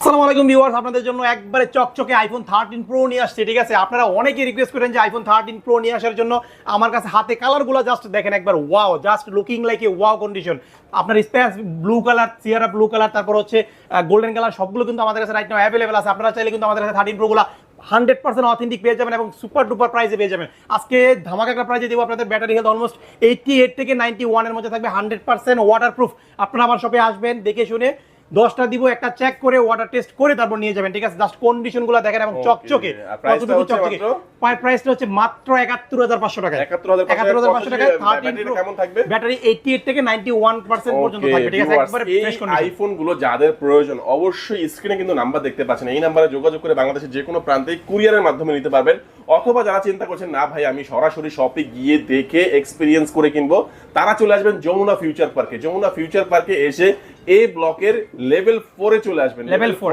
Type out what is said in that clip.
আসসালামু আলাইকুম ভিউয়ার্স, আপনাদের জন্য একবারে চকচকে আইফোন 13 প্রো নিয়ে আসছে। ঠিক আছে, আপনারা অনেকেই রিকোয়েস্ট করেন যে আইফোন 13 প্রো নিয়ে আসার জন্য। আমার কাছে হাতে কালারগুলো জাস্ট দেখেন একবার, wow, just looking like a wow condition. আপনার space blue colour, sierra blue colour, তারপর হচ্ছে গোল্ডেন কালার, সবগুলো কিন্তু আমাদের কাছে রাইট নাও অ্যাভেলেবল আছে। আপনারা চাইলে কিন্তু আমাদের কাছে 13 প্রো গুলা 100% অথেন্টিক পেয়ে যাবেন এবং সুপার ডুপার প্রাইসে পেয়ে যাবেন। আজকে ধামাকা একটা প্রাইসে দেবো আপনাদের। ব্যাটারি হেলথ অলমোস্ট 88 থেকে 91 এর মধ্যে থাকবে, 100% ওয়াটারপ্রুফ। আপনারা আমার শপে আসবেন, দেখে শুনে 10টা দিব, একটা চেক করে ওয়াটার টেস্ট করে তারপর নিয়ে যাবেন। ঠিক আছে, জাস্ট কন্ডিশনগুলো দেখেন এবং চকচকে। প্রাইসটা হচ্ছে মাত্র 71500 টাকা। 71500 টাকা। 13 প্রো কেমন থাকবে? ব্যাটারি 88 থেকে 91% পর্যন্ত থাকবে। ঠিক আছে, একবারে ফ্রেশ কন্ডিশন। আইফোন গুলো যাদের প্রয়োজন অবশ্যই স্ক্রিনে কিন্তু নাম্বার দেখতে পাচ্ছেন, এই নাম্বারে যোগাযোগ করে বাংলাদেশের যে কোনো প্রান্তে কুরিয়ারের মাধ্যমে নিতে পারবেন। অথবা যারা চিন্তা করছেন না ভাই আমি সরাসরি শপে গিয়ে দেখে এক্সপেরিয়েন্স করে কিনবো, তারা চলে আসবেন যমুনা ফিউচার পার্কে। যমুনা ফিউচার পার্কে এসে এ ব্লকের লেভেল 4 এ চলে আসবেন। লেভেল 4